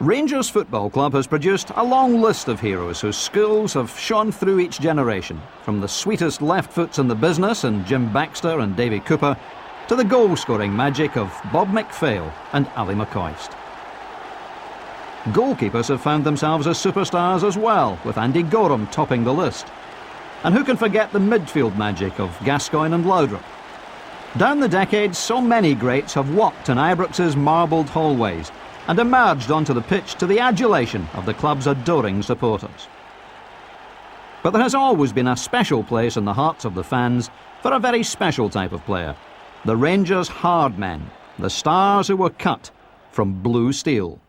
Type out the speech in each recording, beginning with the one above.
Rangers Football Club has produced a long list of heroes whose skills have shone through each generation, from the sweetest left foots in the business in Jim Baxter and Davy Cooper, to the goal-scoring magic of Bob McPhail and Ali McCoist. Goalkeepers have found themselves as superstars as well, with Andy Gorham topping the list. And who can forget the midfield magic of Gascoigne and Laudrup? Down the decades, so many greats have walked in Ibrox's marbled hallways and emerged onto the pitch to the adulation of the club's adoring supporters. But there has always been a special place in the hearts of the fans for a very special type of player, the Rangers hard men, the stars who were cut from blue steel.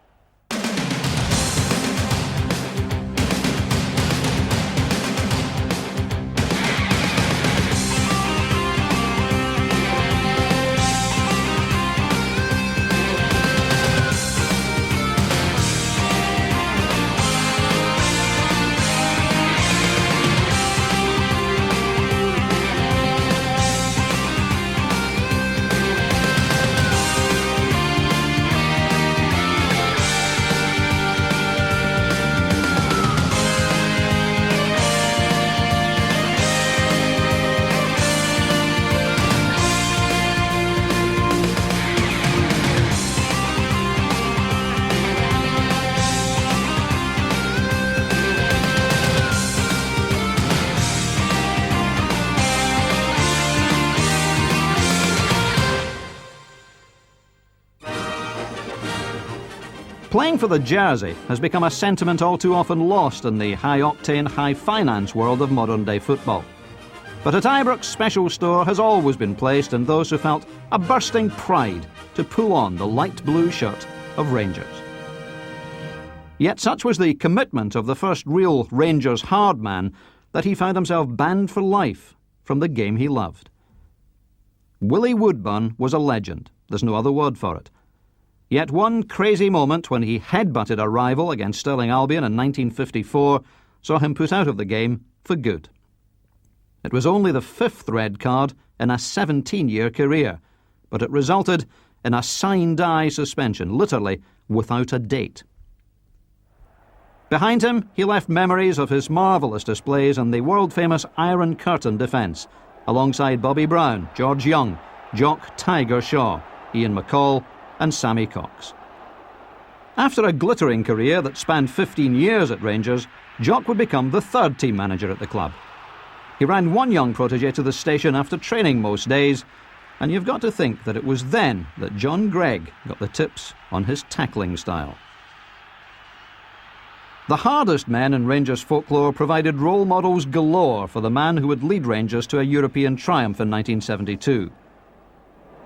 Playing for the jersey has become a sentiment all too often lost in the high-octane, high-finance world of modern-day football. But at Ibrox, special store has always been placed in those who felt a bursting pride to pull on the light blue shirt of Rangers. Yet such was the commitment of the first real Rangers hard man that he found himself banned for life from the game he loved. Willie Woodburn was a legend, there's no other word for it. Yet one crazy moment when he headbutted a rival against Stirling Albion in 1954 saw him put out of the game for good. It was only the 5th red card in a 17-year career, but it resulted in a sine-die suspension, literally without a date. Behind him, he left memories of his marvellous displays in the world-famous Iron Curtain defence, alongside Bobby Brown, George Young, Jock Tiger Shaw, Ian McCall and Sammy Cox. After a glittering career that spanned 15 years at Rangers, Jock would become the 3rd team manager at the club. He ran one young protégé to the station after training most days, and you've got to think that it was then that John Greig got the tips on his tackling style. The hardest men in Rangers folklore provided role models galore for the man who would lead Rangers to a European triumph in 1972.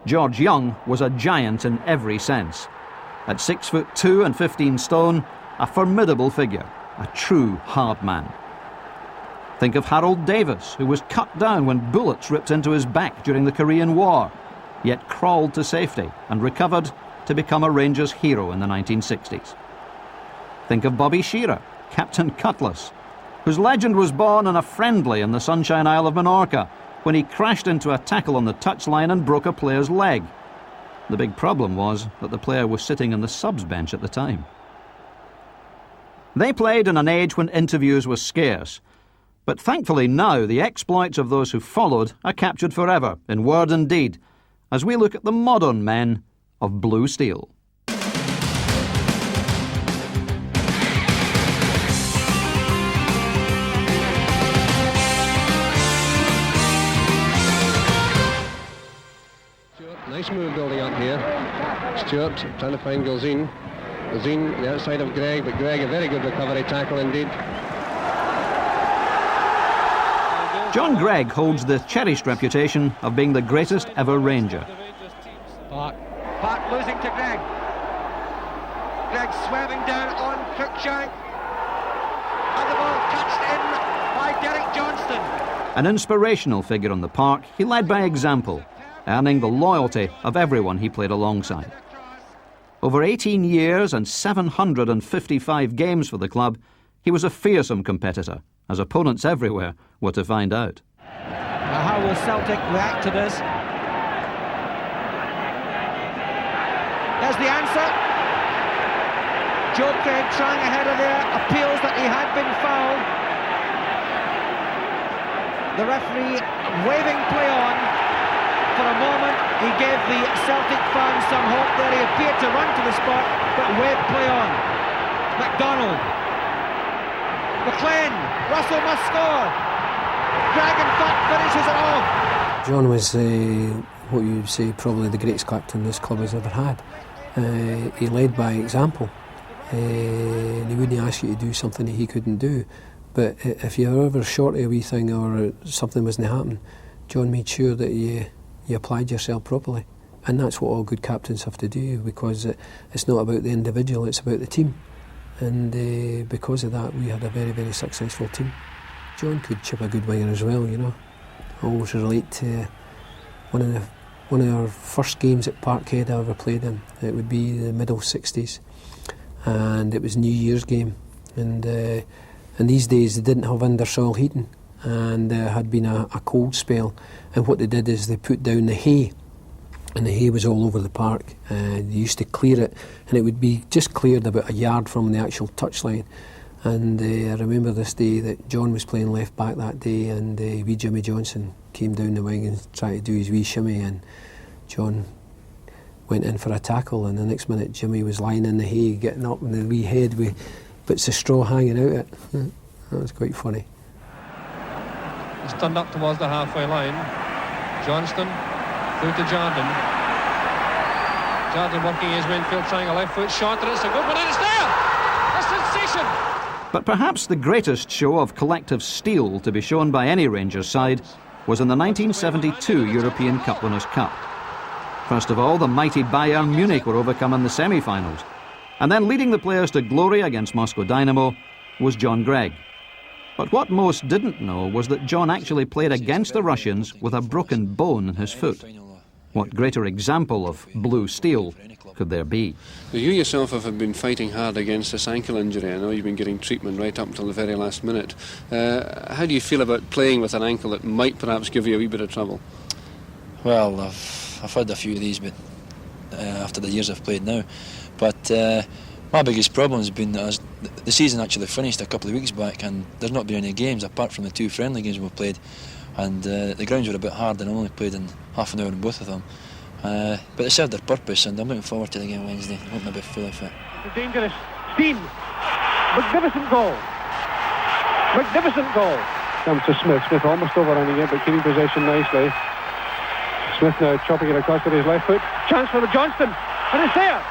George Young was a giant in every sense. At 6'2" and 15 stone, a formidable figure, a true hard man. Think of Harold Davis, who was cut down when bullets ripped into his back during the Korean War, yet crawled to safety and recovered to become a Rangers hero in the 1960s. Think of Bobby Shearer, Captain Cutlass, whose legend was born in a friendly in the Sunshine Isle of Menorca, when he crashed into a tackle on the touchline and broke a player's leg. The big problem was that the player was sitting on the subs bench at the time. They played in an age when interviews were scarce, but thankfully now the exploits of those who followed are captured forever, in word and deed, as we look at the modern men of blue steel. Nice move building up here. Stewart trying to find Gilzine. Gilzine the outside of Greig, but Greig a very good recovery tackle indeed. John Greig holds the cherished reputation of being the greatest ever Ranger. Park losing to Greig. Greig swerving down on Cruikshank. And the ball touched in by Derek Johnston. An inspirational figure on the park, he led by example, earning the loyalty of everyone he played alongside. Over 18 years and 755 games for the club, he was a fearsome competitor, as opponents everywhere were to find out. Now how will Celtic react to this? There's the answer. Joe Greig trying ahead of there, appeals that he had been fouled. The referee waving play on. For a moment, he gave the Celtic fans some hope there. He appeared to run to the spot, but waved play on. MacDonald. McLean. Russell must score. Greig, in fact, finishes it off. John was what you would say probably the greatest captain this club has ever had. He led by example. And he wouldn't ask you to do something that he couldn't do. But if you were ever short of a wee thing or something wasn't happening, John made sure that you applied yourself properly. And that's what all good captains have to do, because it's not about the individual, it's about the team. And because of that, we had a very, very successful team. John could chip a good winger as well, you know. I always relate to one of our first games at Parkhead I ever played in. It would be the middle 60s. And it was New Year's game. And in these days they didn't have undersoil heating. And there had been a cold spell. And what they did is they put down the hay. And the hay was all over the park. They used to clear it. And it would be just cleared about a yard from the actual touchline. And I remember this day that John was playing left back that day, and wee Jimmy Johnson came down the wing and tried to do his wee shimmy, and John went in for a tackle, and the next minute Jimmy was lying in the hay getting up in the wee head with bits of straw hanging out it. That was quite funny. He's turned up towards the halfway line. Johnston through to Jardine. Jardine working his midfield triangle, left foot shot, and it's a good one, and it's there! A sensation! But perhaps the greatest show of collective steel to be shown by any Rangers side was in the 1972 European Cup Winners' Cup. First of all, the mighty Bayern Munich were overcome in the semi-finals. And then leading the players to glory against Moscow Dynamo was John Greig. But what most didn't know was that John actually played against the Russians with a broken bone in his foot. What greater example of blue steel could there be? You yourself have been fighting hard against this ankle injury. I know you've been getting treatment right up until the very last minute. How do you feel about playing with an ankle that might perhaps give you a wee bit of trouble? Well, I've had a few of these, but after the years I've played now. But my biggest problem has been that the season actually finished a couple of weeks back, and there's not been any games apart from the 2 friendly games we've played. And the grounds were a bit hard, and I only played in half an hour in both of them. But they served their purpose, and I'm looking forward to the game Wednesday. I hope I'll be fully fit. Dangerous. Steen. Magnificent goal. Magnificent goal. Comes to Smith. Smith almost overrunning it, but keeping possession nicely. Smith now chopping it across with his left foot. Chance for the Johnston, and it's there.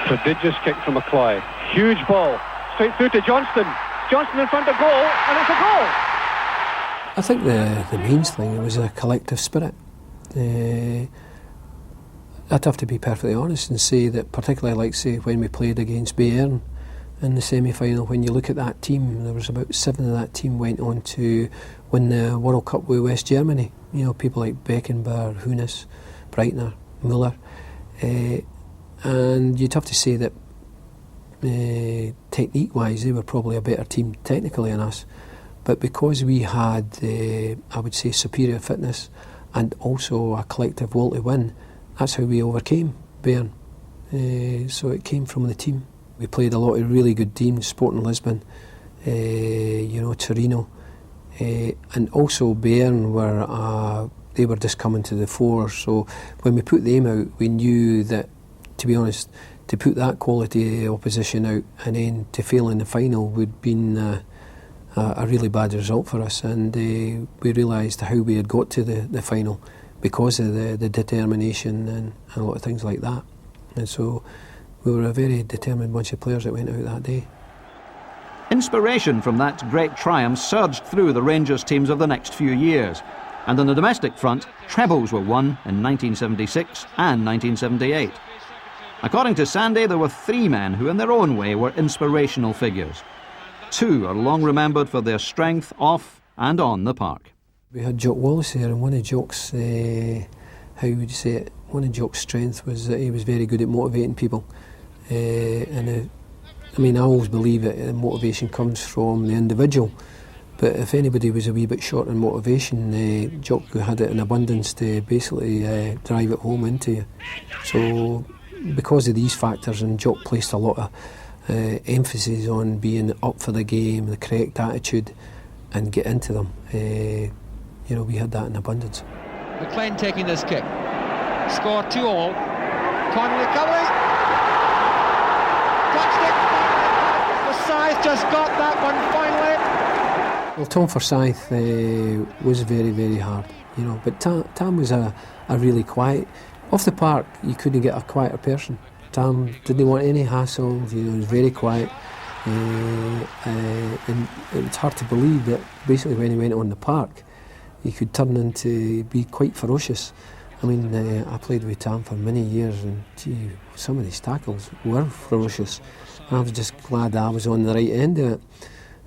Prodigious kick from McCloy. Huge ball. Straight through to Johnston. Johnston in front of goal, and it's a goal. I think the main thing was a collective spirit. I'd have to be perfectly honest and say that, particularly like say when we played against Bayern in the semi-final, when you look at that team, there was about 7 of that team went on to win the World Cup with West Germany. You know, people like Beckenbauer, Souness, Breitner, Müller. And you'd have to say that technique-wise they were probably a better team technically than us, but because we had I would say superior fitness and also a collective will to win, that's how we overcame Bayern. So it came from the team. We played a lot of really good teams, Sporting Lisbon, you know, Torino, and also Bayern they were just coming to the fore. So when we put them out, we knew that, to be honest, to put that quality opposition out and then to fail in the final would have been a really bad result for us. And we realised how we had got to the final because of the determination and a lot of things like that. And so we were a very determined bunch of players that went out that day. Inspiration from that great triumph surged through the Rangers teams of the next few years. And on the domestic front, trebles were won in 1976 and 1978. According to Sandy, there were 3 men who in their own way were inspirational figures. 2 are long remembered for their strength off and on the park. We had Jock Wallace there, and one of Jock's, how would you say it, one of Jock's strength was that he was very good at motivating people. I mean, I always believe that motivation comes from the individual, But if anybody was a wee bit short on motivation, Jock had it in abundance to basically drive it home into you. So because of these factors, and Jock placed a lot of emphasis on being up for the game, the correct attitude, and get into them. We had that in abundance. McLean taking this kick. Score 2-all. Connolly covering. Touched it. Forsyth just got that one finally. Well, Tom Forsyth was very, very hard, but Tam was a really quiet. Off the park, you couldn't get a quieter person. Tam didn't want any hassle, he was very quiet. And it's hard to believe that basically when he went on the park, he could turn into be quite ferocious. I mean, I played with Tam for many years, and gee, some of these tackles were ferocious. And I was just glad I was on the right end of it.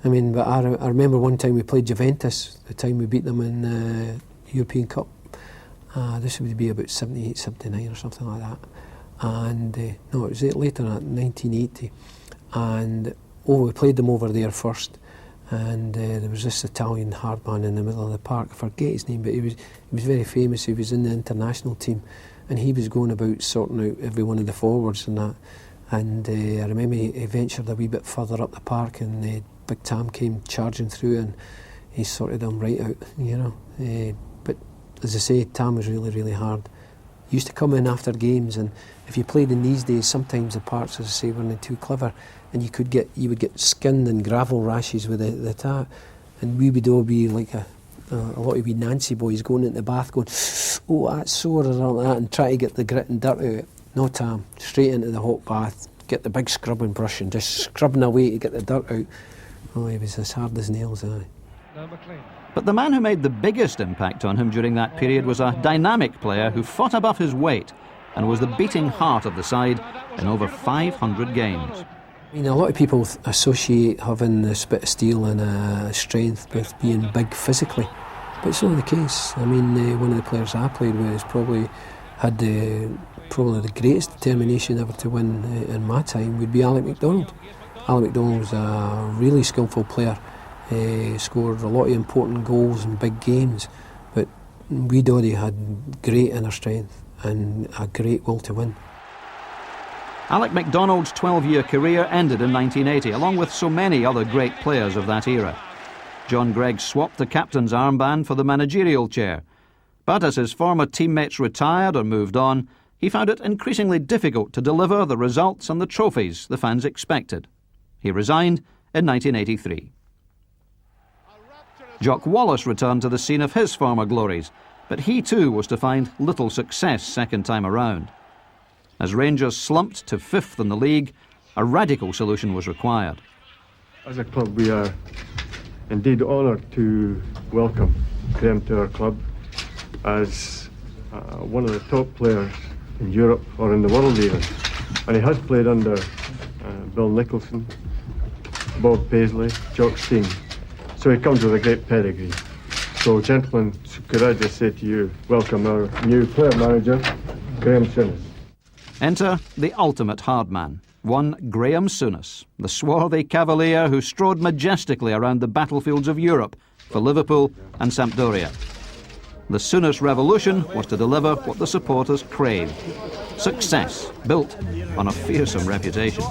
I mean, but I remember one time we played Juventus, the time we beat them in the European Cup. This would be about 78, 79 or something like that. And no, it was later, 1980. And we played them over there first. And there was this Italian hard man in the middle of the park. I forget his name, but he was very famous. He was in the international team, and he was going about sorting out every one of the forwards and that. And I remember he ventured a wee bit further up the park, and Big Tam came charging through, and he sorted them right out, But as I say, Tam was really, really hard. He used to come in after games, and if you played in these days, sometimes the parks, as I say, weren't too clever, and you would get skin and gravel rashes with the tat, and we would all be like a lot of wee Nancy boys going into the bath, going, "Oh, that's sore," or all that, and try to get the grit and dirt out of it. No, Tam, straight into the hot bath, get the big scrubbing brush and just scrubbing away to get the dirt out. Oh, he was as hard as nails, But the man who made the biggest impact on him during that period was a dynamic player who fought above his weight and was the beating heart of the side in over 500 games. I mean, a lot of people associate having a bit of steel and strength with being big physically, but it's not the case. I mean, one of the players I played with probably had the greatest determination ever to win in my time would be MacDonald. MacDonald was a really skillful player, scored a lot of important goals in big games, but we Doddy had great inner strength and a great will to win. MacDonald's 12-year career ended in 1980, along with so many other great players of that era. John Greig swapped the captain's armband for the managerial chair, but as his former teammates retired or moved on, he found it increasingly difficult to deliver the results and the trophies the fans expected. He resigned in 1983. Jock Wallace returned to the scene of his former glories, but he too was to find little success second time around. As Rangers slumped to 5th in the league, a radical solution was required. As a club, we are indeed honoured to welcome Graham to our club as one of the top players in Europe or in the world even. And he has played under Bill Nicholson, Bob Paisley, Jock Stein. So he comes with a great pedigree. So gentlemen, could I just say to you, welcome our new player manager, Graham Souness. Enter the ultimate hard man, one Graham Souness, the swarthy cavalier who strode majestically around the battlefields of Europe for Liverpool and Sampdoria. The Souness revolution was to deliver what the supporters craved: success built on a fearsome reputation.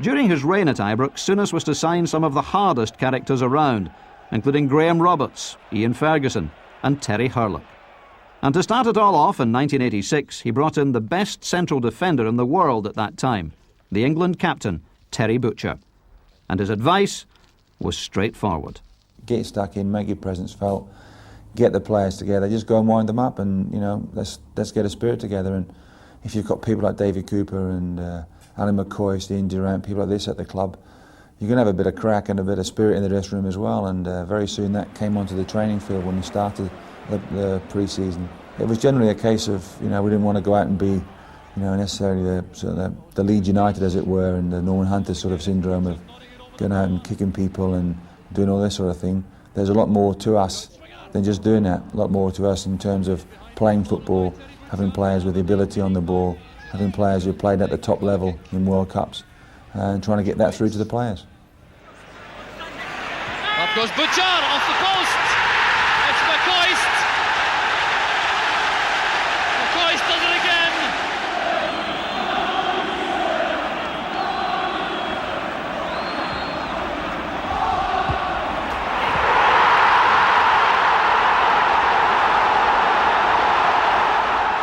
During his reign at Ibrox, Souness was to sign some of the hardest characters around, including Graham Roberts, Ian Ferguson and Terry Hurlock. And to start it all off in 1986, he brought in the best central defender in the world at that time, the England captain, Terry Butcher. And his advice was straightforward. Get stuck in, make your presence felt, get the players together, just go and wind them up, and let's get a spirit together. And if you've got people like David Cooper and Alan McCoist, Ian Durant, people like this at the club, you're going to have a bit of crack and a bit of spirit in the dressing room as well. And very soon that came onto the training field when we started the pre-season. It was generally a case of, we didn't want to go out and be, necessarily the Leeds United, as it were, and the Norman Hunter sort of syndrome of going out and kicking people and doing all this sort of thing. There's a lot more to us than just doing that. A lot more to us in terms of playing football, having players with the ability on the ball, having players who played at the top level in World Cups, and trying to get that through to the players. Up goes Butcher, off the post. It's McCoist. McCoist does it again.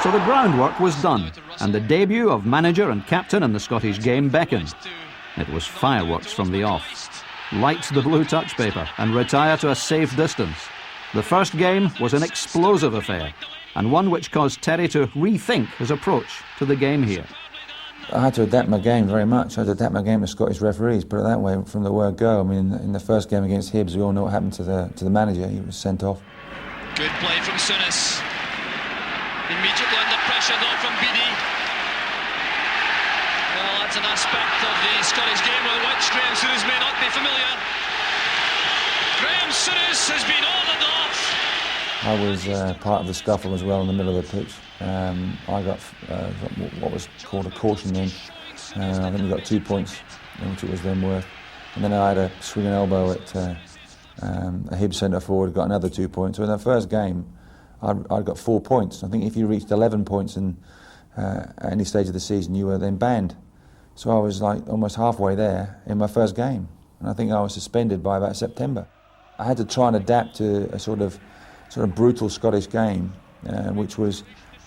So the groundwork was done, and the debut of manager and captain in the Scottish game beckoned. It was fireworks from the off. Light the blue touch paper and retire to a safe distance. The first game was an explosive affair, and one which caused Terry to rethink his approach to the game here. I had to adapt my game very much. I had to adapt my game to Scottish referees, put it that way, from the word go. I mean, in the first game against Hibs, we all know what happened to the manager. He was sent off. Good play from Souness. Immediately under pressure though from Beattie. Well, that's an aspect of the Scottish game with which Graham Souness may not be familiar. Graham Souness has been ordered off. I was part of the scuffle as well in the middle of the pitch. I got what was called a caution then. I think we got 2 points, which it was then worth. And then I had a swinging elbow at a Hibs centre forward, got another 2 points. So in the first game, I'd got 4 points. I think if you reached 11 points in any stage of the season, you were then banned. So I was like almost halfway there in my first game, and I think I was suspended by about September. I had to try and adapt to a sort of brutal Scottish game, which was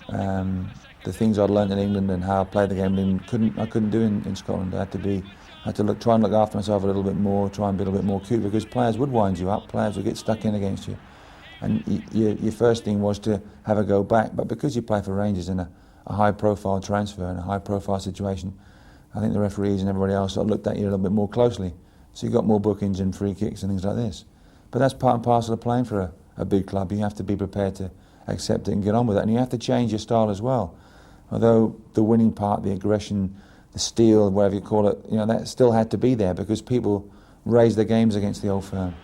the things I'd learned in England and how I played the game in England. I couldn't do in Scotland. I had to try and look after myself a little bit more, try and be a little bit more cute, because players would wind you up, players would get stuck in against you. And your first thing was to have a go back, but because you play for Rangers in a high-profile transfer and a high-profile situation, I think the referees and everybody else sort of looked at you a little bit more closely. So you got more bookings and free kicks and things like this. But that's part and parcel of playing for a big club. You have to be prepared to accept it and get on with it, and you have to change your style as well. Although the winning part, the aggression, the steel, whatever you call it, that still had to be there because people raised their games against the old firm.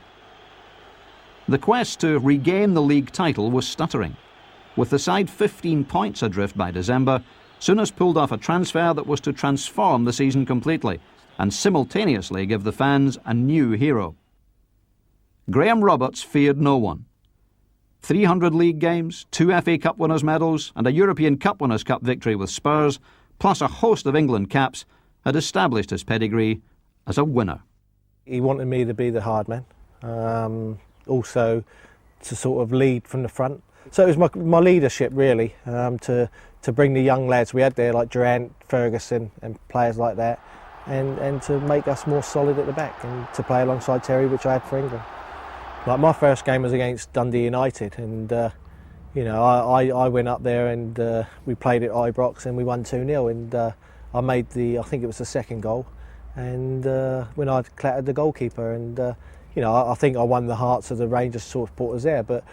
The quest to regain the league title was stuttering. With the side 15 points adrift by December, Souness pulled off a transfer that was to transform the season completely and simultaneously give the fans a new hero. Graham Roberts feared no one. 300 league games, 2 FA Cup winners' medals and a European Cup Winners' Cup victory with Spurs, plus a host of England caps, had established his pedigree as a winner. He wanted me to be the hard man. Also to sort of lead from the front. So it was my leadership really, to bring the young lads we had there like Durant, Ferguson and players like that, and to make us more solid at the back and to play alongside Terry, which I had for England. Like my first game was against Dundee United, and I went up there and we played at Ibrox and we won 2-0, and I made I think it was the second goal, and when I clattered the goalkeeper, and I think I won the hearts of the Rangers supporters there. But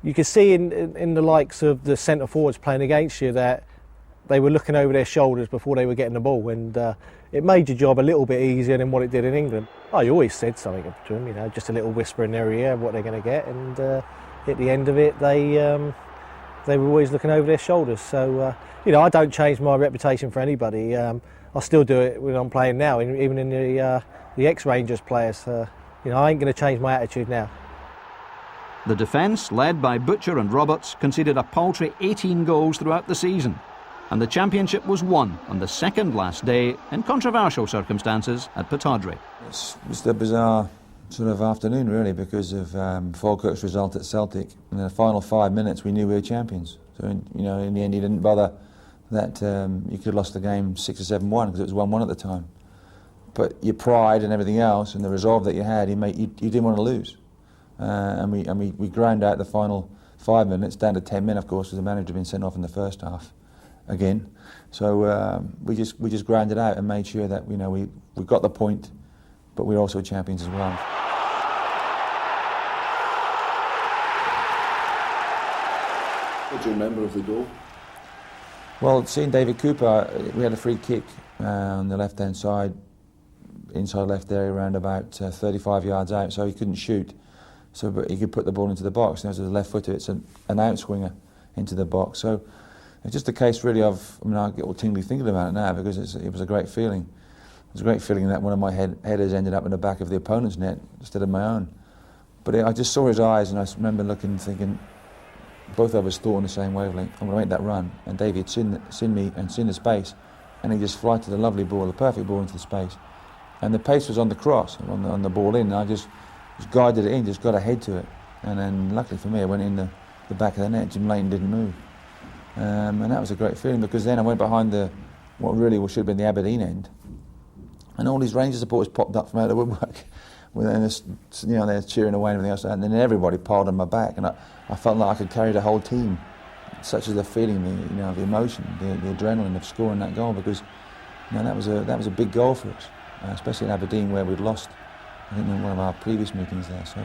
you could see in the likes of the centre forwards playing against you that they were looking over their shoulders before they were getting the ball, and it made your job a little bit easier than what it did in England. I always said something to them, just a little whisper in their ear of what they're going to get, and at the end of it, they were always looking over their shoulders. So I don't change my reputation for anybody. I still do it when I'm playing now, even in the ex-Rangers players. I ain't going to change my attitude now. The defence, led by Butcher and Roberts, conceded a paltry 18 goals throughout the season, and the championship was won on the second last day in controversial circumstances at Pittodrie. It's a bizarre sort of afternoon really, because of Falkirk's result at Celtic. In the final 5 minutes we knew we were champions. So, in the end, he didn't bother that you could have lost the game 6 or 7-1 because it was 1-1 at the time. But your pride and everything else and the resolve that you had, you didn't want to lose. And we ground out the final 5 minutes down to 10 men, of course, because the manager had been sent off in the first half again. So we just ground it out and made sure that we got the point, but we're also champions as well. What do you remember of the goal? Well, seeing David Cooper, we had a free kick on the left-hand side, inside left area, around about 35 yards out, so he couldn't shoot. But he could put the ball into the box. And as a left footer, it's an outswinger into the box. So it's just a case really of, I get all tingly thinking about it now because it was a great feeling. It was a great feeling that one of my headers ended up in the back of the opponent's net instead of my own. But I just saw his eyes, and I remember looking, thinking, both of us thought on the same wavelength. I'm going to make that run. And Davey had seen me and seen the space, and he just flighted the lovely ball, the perfect ball into the space. And the pace was on the cross, on the ball in. And I just guided it in, just got ahead to it. And then luckily for me, it went in the back of the net. Jim Layton didn't move. And that was a great feeling because then I went behind what really should have been the Aberdeen end. And all these Rangers supporters popped up from out of the woodwork. And they're cheering away and everything else. And then everybody piled on my back. And I felt like I could carry the whole team. Such as the feeling, the emotion, the adrenaline of scoring that goal, because that was a big goal for us, especially in Aberdeen where we'd lost, I think, in one of our previous meetings there. So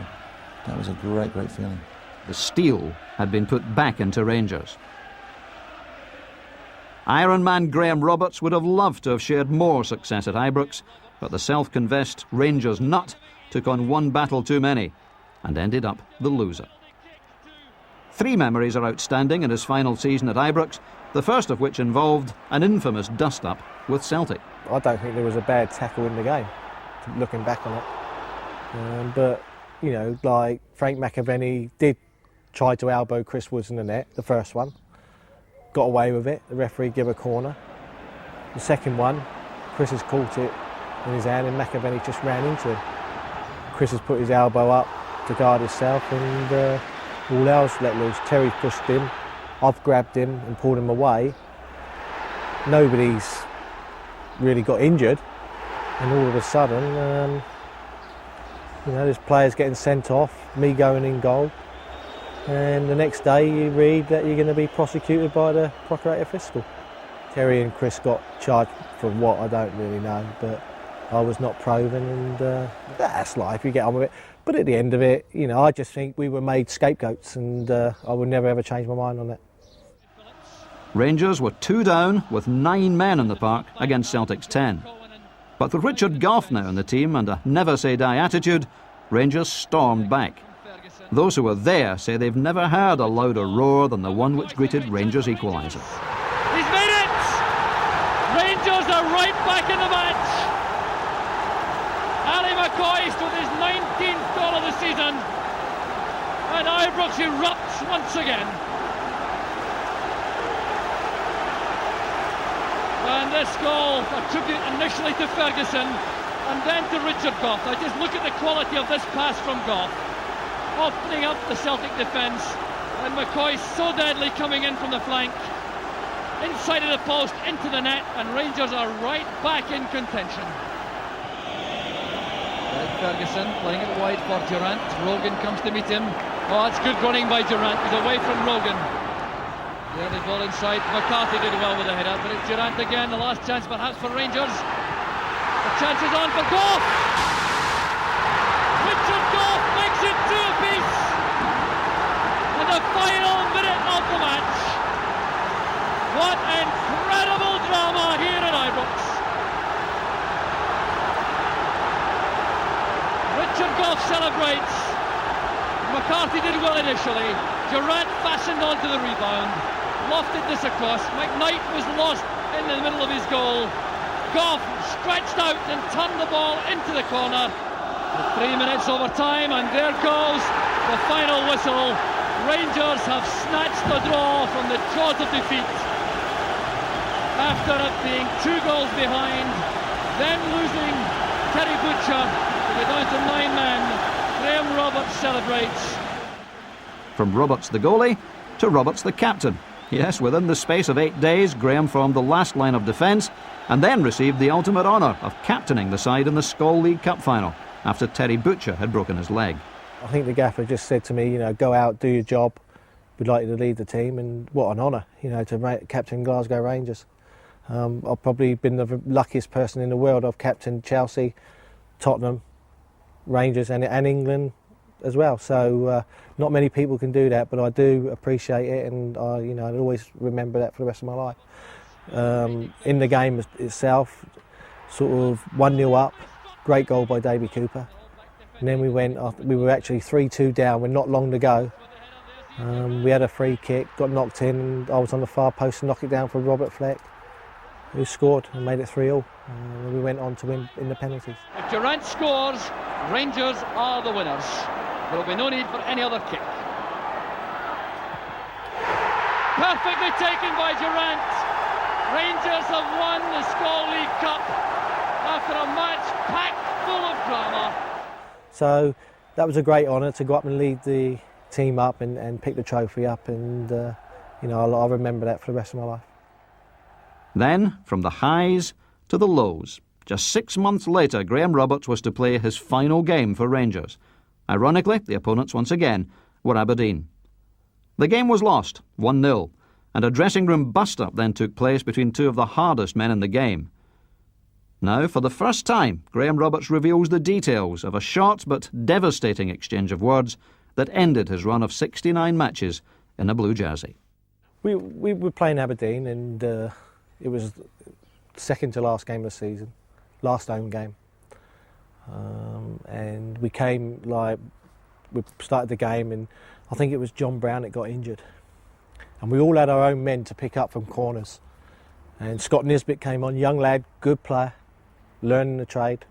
that was a great, great feeling. The steel had been put back into Rangers. Ironman Graham Roberts would have loved to have shared more success at Ibrox, but the self-confessed Rangers nut took on one battle too many and ended up the loser. 3 memories are outstanding in his final season at Ibrox, the first of which involved an infamous dust-up with Celtic. I don't think there was a bad tackle in the game, looking back on it. But, like Frank McAvenny did try to elbow Chris Woods in the net, the first one. Got away with it, the referee gave a corner. The second one, Chris has caught it in his hand and McAvenny just ran into him. Chris has put his elbow up to guard himself and all else let loose. Terry pushed him, I've grabbed him and pulled him away. Nobody's really got injured, and all of a sudden, there's players getting sent off, me going in goal, and the next day you read that you're going to be prosecuted by the Procurator Fiscal. Terry and Chris got charged for what, I don't really know, but I was not proven, and that's life, you get on with it. But at the end of it, I just think we were made scapegoats, and I would never ever change my mind on that. Rangers were 2 down with 9 men in the park against Celtic's 10. But with Richard Gough now in the team and a never-say-die attitude, Rangers stormed back. Those who were there say they've never heard a louder roar than the one which greeted Rangers' equaliser. He's made it! Rangers are right back in the match. McCoist with his 19th goal of the season, and Ibrox erupts once again. And this goal, a tribute initially to Ferguson and then to Richard Gough. Now just look at the quality of this pass from Gough, opening up the Celtic defence, and McCoist so deadly coming in from the flank, inside of the post, into the net, and Rangers are right back in contention. Ferguson playing it wide for Durant. Rogan comes to meet him. Oh, that's good running by Durant. He's away from Rogan. The early ball inside. McCarthy did well with the header, but it's Durant again. The last chance perhaps for Rangers. The chance is on for Gough. Richard Gough makes it 2 apiece. And the final minute of the match. What incredible drama here at Ibrox. Richard Gough celebrates. McCarthy did well initially. Durant fastened onto the rebound, lofted this across. McKnight was lost in the middle of his goal. Gough stretched out and turned the ball into the corner. 3 minutes over time, and there goes the final whistle. Rangers have snatched the draw from the jaws of defeat. After it being 2 goals behind, then losing Terry Butcher, we're down to 9 men. Graham Roberts celebrates. From Roberts the goalie to Roberts the captain, Yes, within the space of 8 days, Graham formed the last line of defence and then received the ultimate honour of captaining the side in the Skol League Cup final after Terry Butcher had broken his leg. I think the gaffer just said to me, you know, go out, do your job. We'd like you to lead the team, and what an honour, you know, to captain Glasgow Rangers. I've probably been the luckiest person in the world. I've captained Chelsea, Tottenham, Rangers and England as well. So not many people can do that, but I do appreciate it, and you know, I'll always remember that for the rest of my life. In the game itself, sort of 1-0 up, great goal by Davy Cooper. And then we were actually 3-2 down with not long to go. We had a free kick, got knocked in, and I was on the far post to knock it down for Robert Fleck, who scored and made it 3-3. We went on to win in the penalties. If Durant scores, Rangers are the winners. There will be no need for any other kick. Perfectly taken by Durant. Rangers have won the Skol League Cup after a match packed full of drama. So that was a great honour to go up and lead the team up and pick the trophy up, and you know, I'll remember that for the rest of my life. Then, from the highs to the lows, just 6 months later, Graham Roberts was to play his final game for Rangers. Ironically, the opponents once again were Aberdeen. The game was lost, 1-0, and a dressing room bust-up then took place between two of the hardest men in the game. Now, for the first time, Graham Roberts reveals the details of a short but devastating exchange of words that ended his run of 69 matches in a blue jersey. We were playing Aberdeen, and it was second to last game of the season, last home game. And we started the game, and I think it was John Brown that got injured. And we all had our own men to pick up from corners. And Scott Nisbet came on, young lad, good player, learning the trade.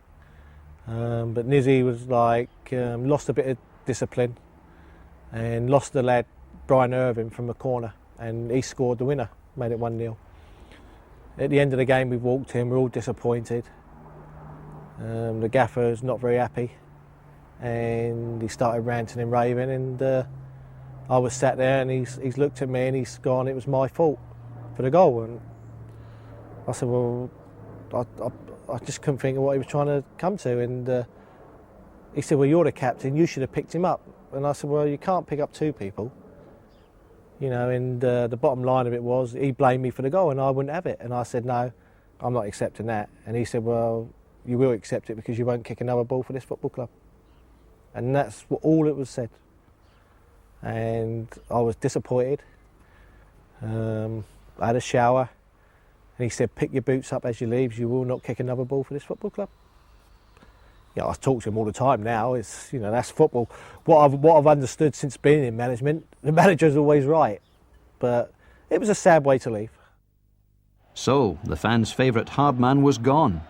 But Nizzy was lost a bit of discipline and lost the lad Brian Irving from the corner, and he scored the winner, made it 1-0. At the end of the game we walked in, we're all disappointed. The gaffer's not very happy, and he started ranting and raving, and I was sat there, and he's looked at me and he's gone, it was my fault for the goal. And I said, well, I just couldn't think of what he was trying to come to, and he said, well, you're the captain, you should have picked him up. And I said, well, you can't pick up two people, you know, and the bottom line of it was he blamed me for the goal and I wouldn't have it. And I said, no, I'm not accepting that. And he said, well, you will accept it because you won't kick another ball for this football club. And that's all it was said. And I was disappointed. I had a shower, and he said, pick your boots up as you leave, you will not kick another ball for this football club. Yeah, I talk to him all the time now. It's, you know, that's football. What I've understood since being in management, the manager's always right. But it was a sad way to leave. So, the fans' favourite hard man was gone.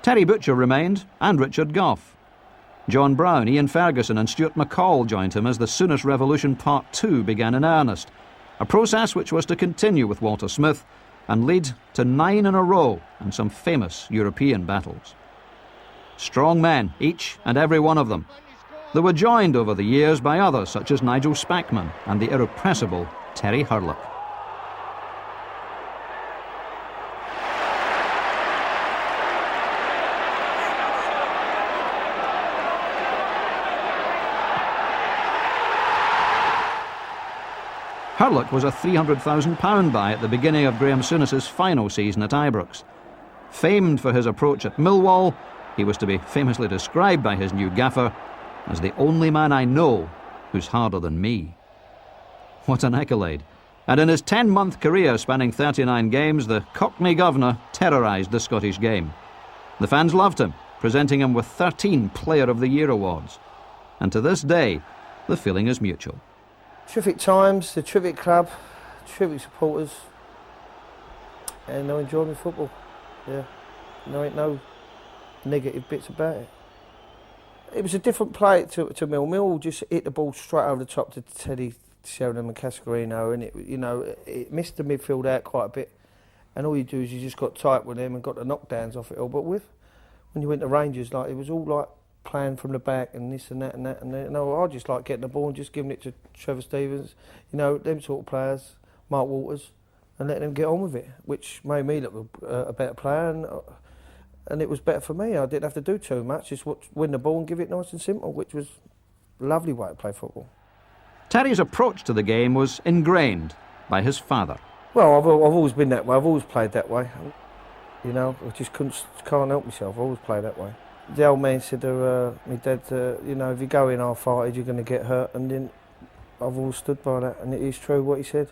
Terry Butcher remained, and Richard Gough. John Brown, Ian Ferguson and Stuart McCall joined him as the Souness Revolution Part 2 began in earnest, a process which was to continue with Walter Smith and lead to 9 in a row and some famous European battles. Strong men, each and every one of them. They were joined over the years by others such as Nigel Spackman and the irrepressible Terry Hurlock. Hurlock was a £300,000 buy at the beginning of Graham Souness's final season at Ibrox. Famed for his approach at Millwall, he was to be famously described by his new gaffer as the only man I know who's harder than me. What an accolade. And in his 10-month career spanning 39 games, the Cockney governor terrorised the Scottish game. The fans loved him, presenting him with 13 Player of the Year awards. And to this day, the feeling is mutual. Terrific times, the terrific club, terrific supporters, and I enjoy my football. Yeah, there ain't no negative bits about it. It was a different play to Mill. Mill just hit the ball straight over the top to Teddy Sheringham and Cascarino, and it missed the midfield out quite a bit. And all you do is you just got tight with them and got the knockdowns off it all. But when you went to Rangers, it was all like playing from the back and this and that and that. And I just like getting the ball and just giving it to Trevor Stevens. Them sort of players. Mark Waters, and letting them get on with it, which made me look a better player, and it was better for me. I didn't have to do too much, just win the ball and give it nice and simple, which was a lovely way to play football. Terry's approach to the game was ingrained by his father. Well, I've always been that way. I've always played that way. You know, I just can't help myself. I've always played that way. The old man said to my dad, you know, if you go in half-hearted, you're going to get hurt. And then I've always stood by that, and it is true what he said.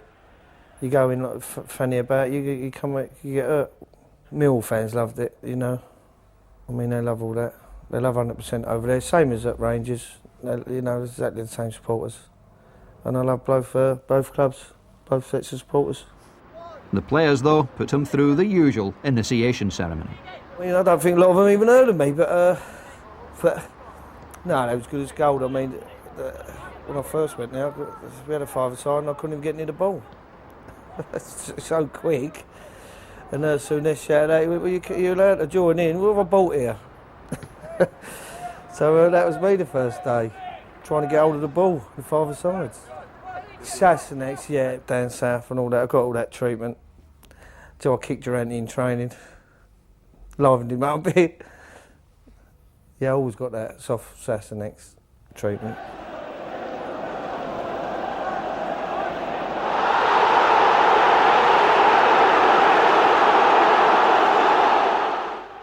You go in like fanny about, you come out, you get hurt. Mill fans loved it, you know. I mean, they love all that. They love 100% over there. Same as at Rangers. You know, exactly the same supporters. And I love both clubs, both sets of supporters. The players, though, put him through the usual initiation ceremony. I mean, I don't think a lot of them even heard of me, but no, they was good as gold. I mean, when I first went there, we had a five-a-side and I couldn't even get near the ball. It's so quick. And Souness shouted out, well, you're allowed to join in. What have I bought here? So that was me the first day, trying to get hold of the ball, the five-a-sides. Souness, yeah, down south and all that. I got all that treatment. Till I kicked Durant in training. Livened him up a bit. Yeah, I always got that soft Souness treatment.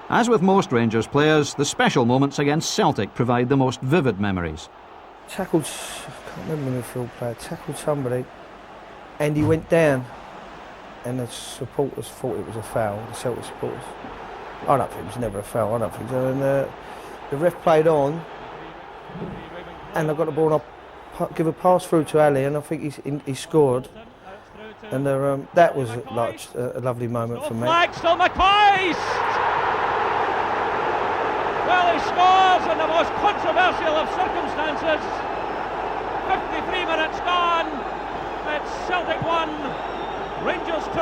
As with most Rangers players, the special moments against Celtic provide the most vivid memories. Tackled, I can't remember the midfield player, tackled somebody and he went down and the supporters thought it was a foul, the Celtic supporters. I don't think it was never a foul, I don't think so. And the ref played on and I got the ball and I give a pass through to Ali and I think he scored. And that was like a lovely moment for me. Flag still McCoist! Well, he scores in the most controversial of circumstances. 53 minutes gone. It's Celtic 1, Rangers 2.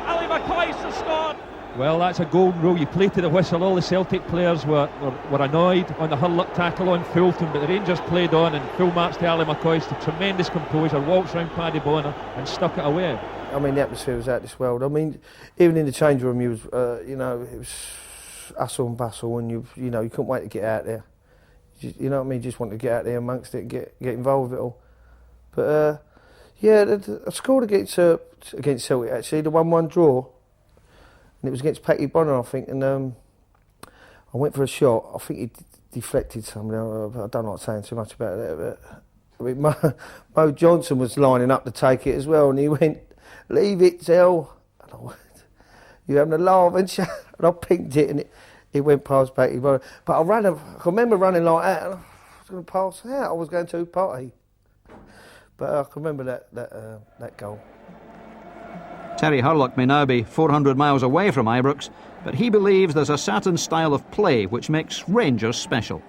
Ali McCoist has scored. Well, that's a golden rule. You play to the whistle. All the Celtic players were annoyed on the Hurlock tackle on Fulton, but the Rangers played on and full marks to Ali McCoist. A tremendous composure, walks round Paddy Bonner and stuck it away. I mean, the atmosphere was out of this world. I mean, even in the change room, you was, you know, it was hustle and bustle, and you know, you couldn't wait to get out there. You know what I mean? Just wanted to get out there amongst it and get involved with it all. But yeah, I scored against Celtic actually, the 1-1 draw, and it was against Paddy Bonner, I think. And I went for a shot. I think he deflected somebody. I don't like saying too much about that, but I mean, Mo Johnson was lining up to take it as well, and he went, "Leave it, Zell." And I went, "You having a laugh?" And I pinked it, and it went past Paddy Bonner. But I can remember running like that, and I was going to pass out. I was going to party. But I can remember that goal. Terry Hurlock may now be 400 miles away from Ibrox, but he believes there's a certain style of play which makes Rangers special.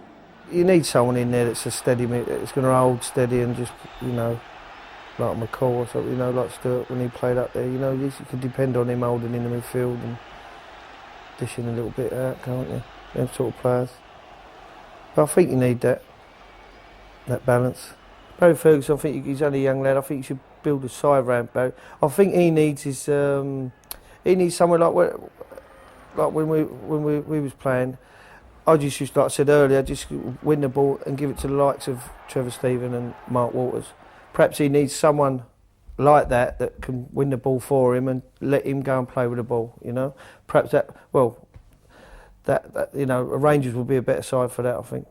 You need someone in there that's a steady, that's going to hold steady and just, you know, like McCall or something, you know, like Stuart when he played up there, you know, you can depend on him holding in the midfield and dishing a little bit out, can't you? Them sort of players. But I think you need that balance. Barry Ferguson, I think he's only a young lad. I think you should build a side around Barry. I think he needs his, he needs somewhere like when we was playing. I just used, like I said earlier, just win the ball and give it to the likes of Trevor Stephen and Mark Waters. Perhaps he needs someone like that can win the ball for him and let him go and play with the ball, you know. Perhaps that you know, Rangers will be a better side for that, I think.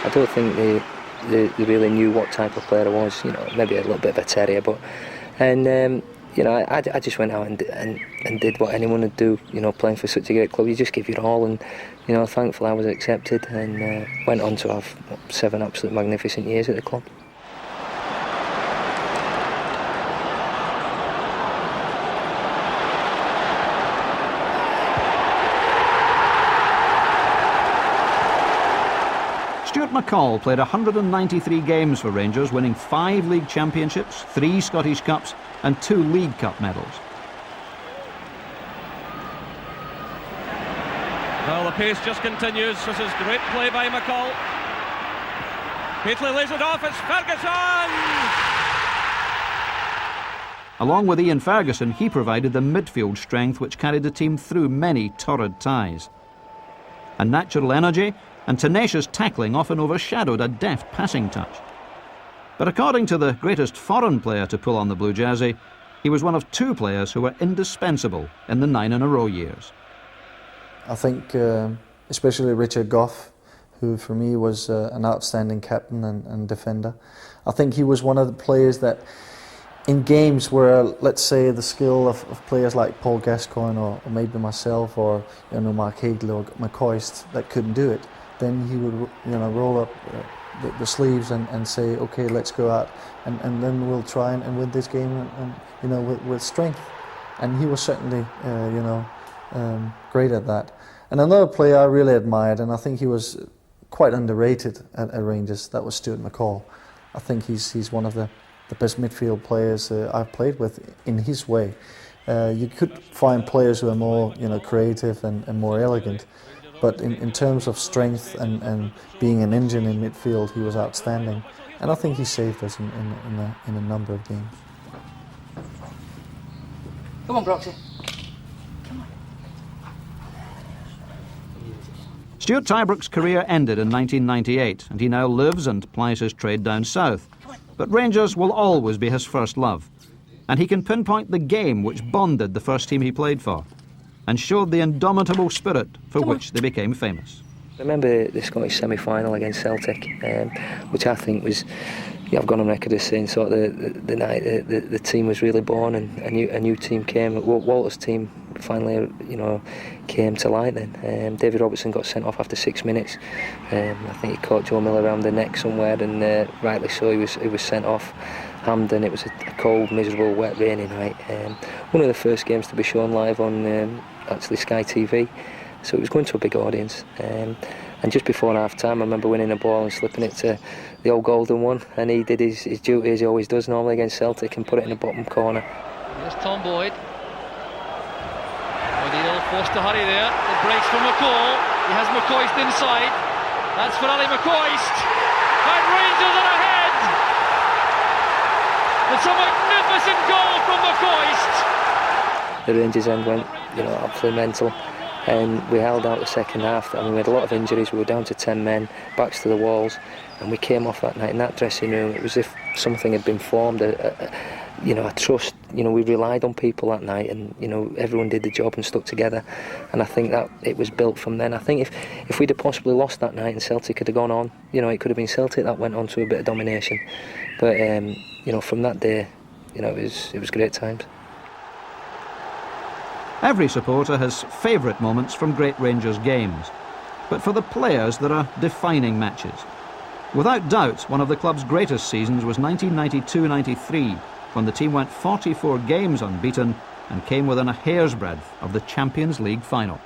I don't think they really knew what type of player I was. You know, maybe a little bit of a terrier, but you know, I just went out and did what anyone would do. You know, playing for such a great club, you just give your all, and you know, thankfully I was accepted and went on to have 7 absolute magnificent years at the club. McCall played 193 games for Rangers, winning 5 league championships, 3 Scottish Cups and 2 League Cup medals. Well, the pace just continues. This is great play by McCall. Peatley lays it off, it's Ferguson! Along with Ian Ferguson, he provided the midfield strength which carried the team through many torrid ties. A natural energy and tenacious tackling often overshadowed a deft passing touch. But according to the greatest foreign player to pull on the blue jersey, he was one of 2 players who were indispensable in the 9-in-a-row years. I think especially Richard Gough, who for me was an outstanding captain and defender. I think he was one of the players that in games where, let's say, the skill of players like Paul Gascoigne or maybe myself or Mark Higley or McCoist that couldn't do it, then he would roll up the sleeves and say, okay, let's go out and then we'll try and win this game and with strength. And he was certainly great at that. And another player I really admired, and I think he was quite underrated at Rangers, that was Stuart McCall. I think he's one of the best midfield players I've played with in his way. You could find players who are more creative and more elegant, but in terms of strength and being an engine in midfield, he was outstanding. And I think he saved us in a number of games. Come on, Broxy. Stuart Tybrook's career ended in 1998 and he now lives and plies his trade down south. But Rangers will always be his first love. And he can pinpoint the game which bonded the first team he played for and showed the indomitable spirit for which they became famous. I remember the Scottish semi-final against Celtic, which I think was, I've gone on record as saying sort of the night the team was really born and a new team came. Walter's team finally, came to light then. David Robertson got sent off after 6 minutes. I think he caught Joe Miller around the neck somewhere, and rightly so, he was sent off. Hampden, it was a cold, miserable, wet, rainy night. One of the first games to be shown live on actually Sky TV, so it was going to a big audience. And just before half-time, I remember winning a ball and slipping it to the old golden one, and he did his duty as he always does normally against Celtic and put it in the bottom corner. Here's Tom Boyd. O'Neill forced to hurry there. It breaks from McCall. He has McCoist inside. That's for Ali McCoist. And Rangers are ahead. It's a magnificent goal from McCoist. The Rangers end went, absolutely mental. And we held out the second half. I mean, we had a lot of injuries. We were down to 10 men, backs to the walls, and we came off that night in that dressing room. It was as if something had been formed. A trust. We relied on people that night, and everyone did the job and stuck together. And I think that it was built from then. I think if we'd have possibly lost that night and Celtic had gone on, it could have been Celtic that went on to a bit of domination. But from that day, it was great times. Every supporter has favourite moments from great Rangers games. But for the players, there are defining matches. Without doubt, one of the club's greatest seasons was 1992-93, when the team went 44 games unbeaten and came within a hair's breadth of the Champions League final.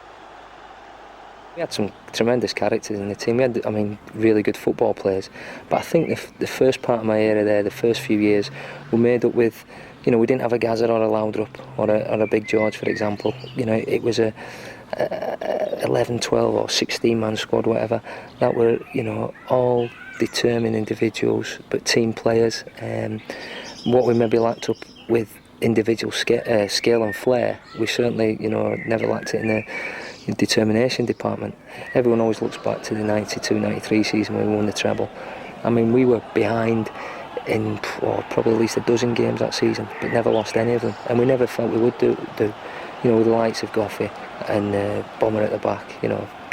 We had some tremendous characters in the team. We had, really good football players. But I think the first part of my era there, the first few years, were made up with, we didn't have a Gazza or a Laudrup or a Big George, for example. It was a 11, 12 or 16-man squad, whatever, that were, all determined individuals, but team players. What we maybe lacked up with individual skill and flair, we certainly, never lacked it in the determination department. Everyone always looks back to the 92-93 season when we won the treble. We were behind in probably at least a dozen games that season, but never lost any of them, and we never felt we would do. With the likes of Goffey and Bomber at the back,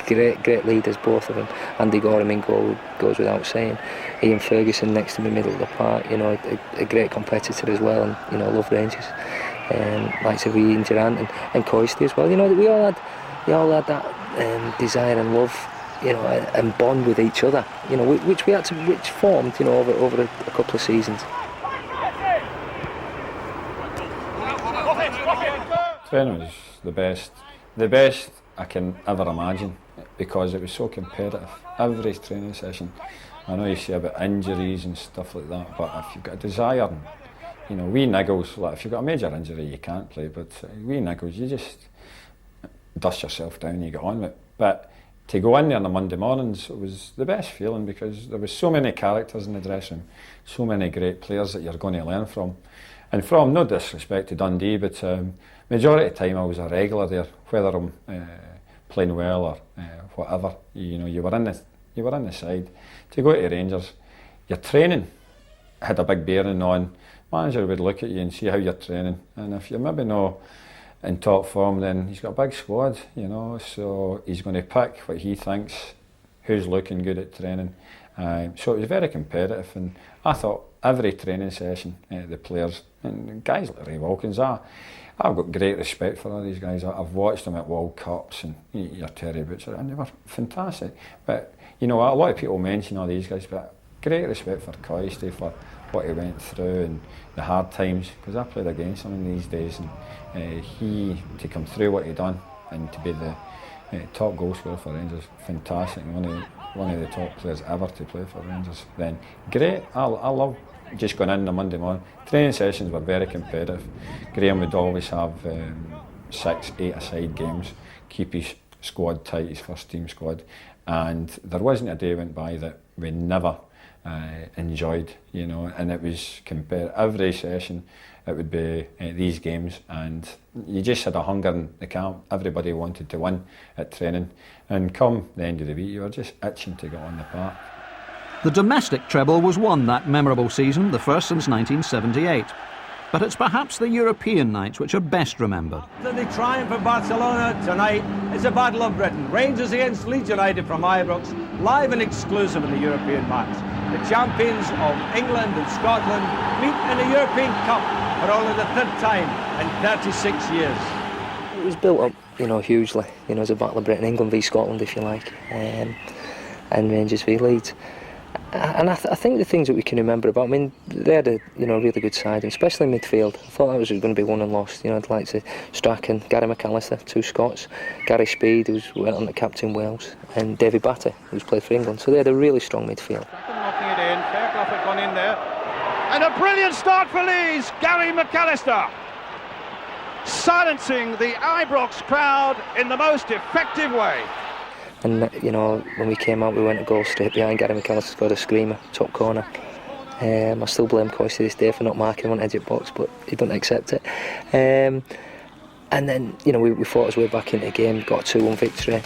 great leaders, both of them. Andy Gorham in goal goes without saying. Ian Ferguson next to me, middle of the park, you know, a great competitor as well, and you know, love Rangers. Like Ian Durant and McCoist as well. You know, we all had that desire and love, you know, and bond with each other. You know, which formed, you know, over a couple of seasons. Training was the best I can ever imagine, because it was so competitive. Every training session, I know you say about injuries and stuff like that, but if you've got a desire, and, you know, wee niggles, like if you've got a major injury you can't play, but wee niggles, you just dust yourself down and you get on with it. But to go in there on the Monday mornings, it was the best feeling, because there was so many characters in the dressing room, so many great players that you're going to learn from. And from, no disrespect to Dundee, but majority of the time I was a regular there, whether I'm playing well or whatever. You know, you were in the side. To go to Rangers, your training had a big bearing on. Manager would look at you and see how you're training, and if you're maybe not in top form, then he's got a big squad, you know, so he's going to pick what he thinks, who's looking good at training. So it was very competitive, and I thought every training session, the players and guys like Ray Wilkins, I've got great respect for all these guys. I've watched them at World Cups and your Terry Butcher, and they were fantastic. But you know, a lot of people mention all these guys, but great respect for McCoist, for what he went through and the hard times, because I played against him in these days, and he to come through what he done and to be the top goal scorer for Rangers, fantastic. One of the top players ever to play for Rangers. Then great. I love just going in on a Monday morning. Training sessions were very competitive. Graham would always have 6-8 aside games, keep his squad tight, his first team squad, and there wasn't a day went by that we never enjoyed, you know, and it was every session it would be these games, and you just had a hunger in the camp. Everybody wanted to win at training, and come the end of the week you were just itching to get on the park. The domestic treble was won that memorable season, the first since 1978. But it's perhaps the European nights which are best remembered. The triumph of Barcelona tonight is a Battle of Britain. Rangers against Leeds United from Ibrox, live and exclusive in the European match. The champions of England and Scotland meet in a European Cup for only the third time in 36 years. It was built up, you know, hugely, you know, as a Battle of Britain, England v Scotland, if you like, and Rangers v Leeds. And I think the things that we can remember about, I mean, they had a really good side, especially midfield. I thought that was going to be won and lost. You know, I'd like to Strachan, Gary McAllister, two Scots, Gary Speed, who went on to captain Wales, and David Batty, who's played for England. So they had a really strong midfield. Knocking it in, Fairclough had gone in there, and a brilliant start for Leeds. Gary McAllister silencing the Ibrox crowd in the most effective way. And you know, when we came out, we went a goal straight behind. Gary McAllister scored a screamer, top corner. I still blame McCoist to this day for not marking one edge at box, but he doesn't accept it. And then, you know, we fought his way back into the game, got a 2-1 victory.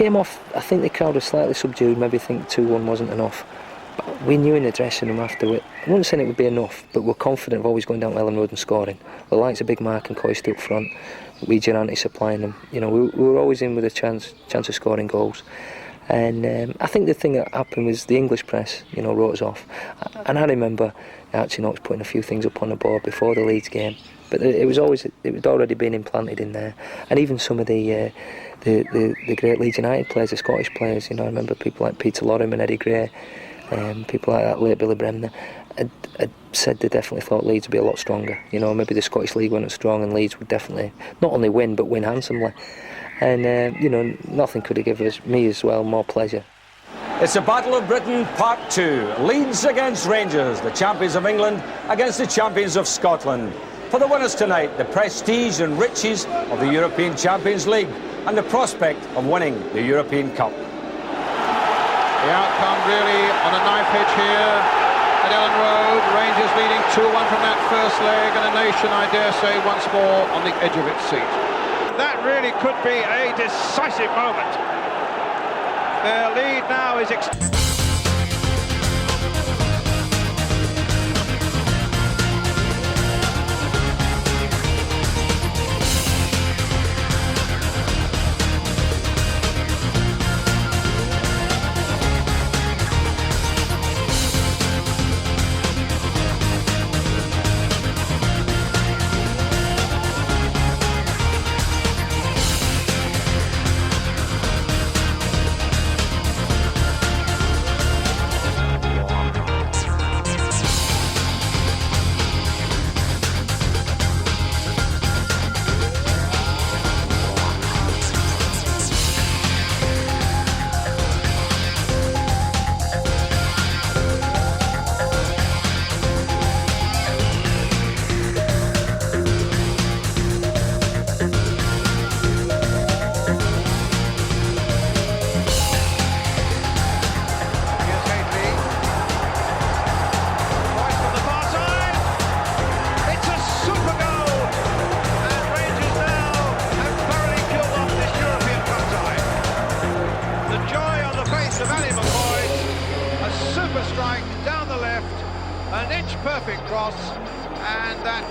came off, I think the crowd was slightly subdued, maybe think 2-1 wasn't enough. But we knew in the dressing room after it, I wasn't saying it would be enough, but we're confident of always going down to Ellen Road and scoring. The likes of Big Mark and McCoist up front, we Durante supplying them. You know, we were always in with a chance of scoring goals. And I think the thing that happened was the English press, you know, wrote us off. And I remember Archie Knox putting a few things up on the board before the Leeds game, but it was already been implanted in there. And even some of the great Leeds United players, the Scottish players, you know, I remember people like Peter Lorrim and Eddie Gray, people like that, late Billy Bremner, had said they definitely thought Leeds would be a lot stronger. You know, maybe the Scottish League wasn't strong and Leeds would definitely not only win but win handsomely. And you know, nothing could have given me as well more pleasure. It's a Battle of Britain Part 2. Leeds against Rangers, the champions of England against the champions of Scotland. For the winners tonight, the prestige and riches of the European Champions League and the prospect of winning the European Cup. The outcome really on a knife edge here at Ellen Road. Rangers leading 2-1 from that first leg, and a nation, I dare say, once more on the edge of its seat. That really could be a decisive moment. Their lead now is...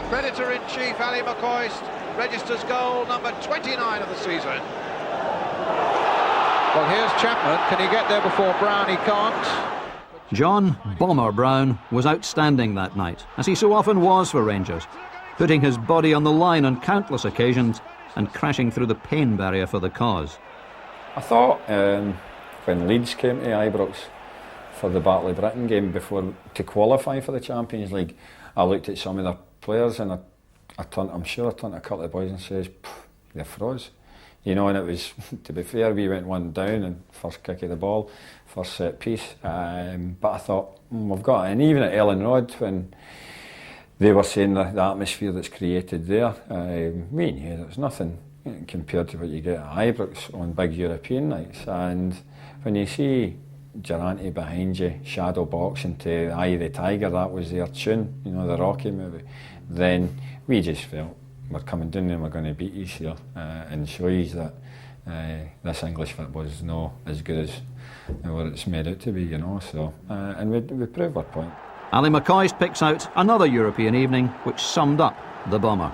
Predator-in-chief Ali McCoist registers goal number 29 of the season. Well, here's Chapman. Can he get there before Brown? He can't. John Bomber Brown was outstanding that night, as he so often was for Rangers, putting his body on the line on countless occasions and crashing through the pain barrier for the cause. I thought when Leeds came to Ibrox for the Battle of Britain game to qualify for the Champions League, I looked at some of their players and I'm sure I turned to a couple of boys and says, they're frauds. You know, and it was, to be fair, we went one down and first kick of the ball, first set piece. But I thought, we've got it. And even at Ellen Road, when they were saying the atmosphere that's created there, we knew there's nothing compared to what you get at Ibrox on big European nights. And when you see Durante behind you, shadow boxing to Eye the Tiger, that was their tune, you know, the Rocky movie, then we just felt we're coming down and we're going to beat you here and show you that this English football is not as good as what it's made out to be, you know. So and we proved our point. Ali McCoist picks out another European evening which summed up the Bomber.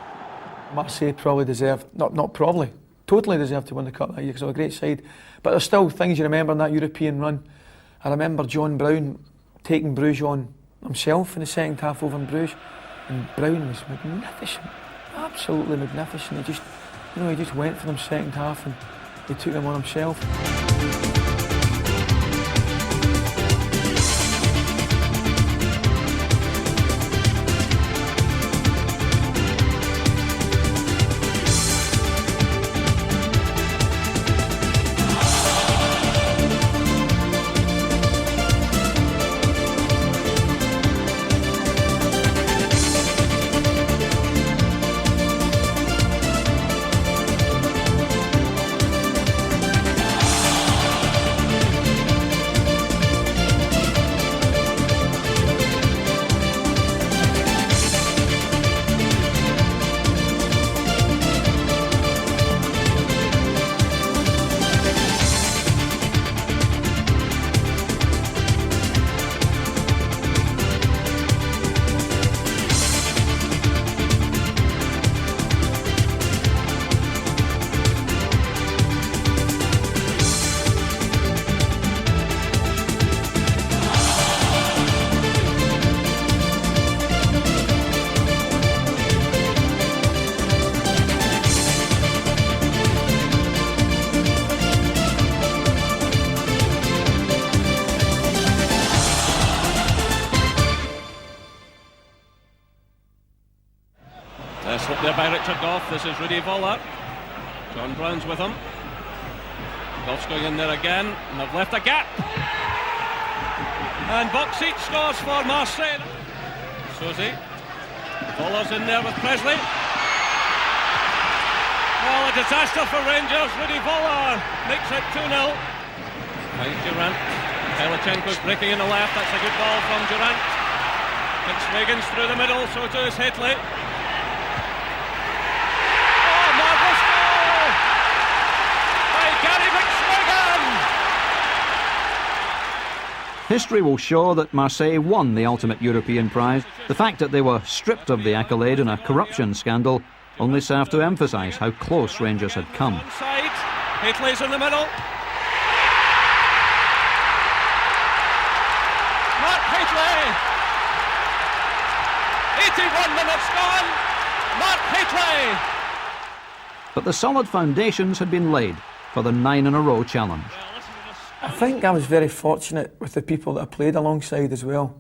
Marseille probably deserved, not probably, totally deserved to win the cup that year because they were a great side. But there's still things you remember in that European run. I remember John Brown taking Bruges on himself in the second half over in Bruges, and Brown was magnificent, absolutely magnificent. He just, you know, he just went for them second half and he took them on himself. Slip there by Richard Goff. This is Rudy Voller. John Brown's with him. Goff's going in there again, and they've left a gap. And Boxic scores for Marseille. Suzy. Voller's in there with Presley. Oh, a disaster for Rangers. Rudy Voller makes it 2-0. Finds Durant. Pellichenko's breaking in the left. That's a good ball from Durant. It's Wiggins through the middle, so to is Hitley. Oh, marvellous goal by Gary McSwigan. History will show that Marseille won the ultimate European prize. The fact that they were stripped of the accolade in a corruption scandal only served to emphasise how close Rangers had come. Inside, Hitley's in the middle. Mark Hitley. 81 minutes gone. Mark Hitley. But the solid foundations had been laid for the 9-in-a-row challenge. I think I was very fortunate with the people that I played alongside as well.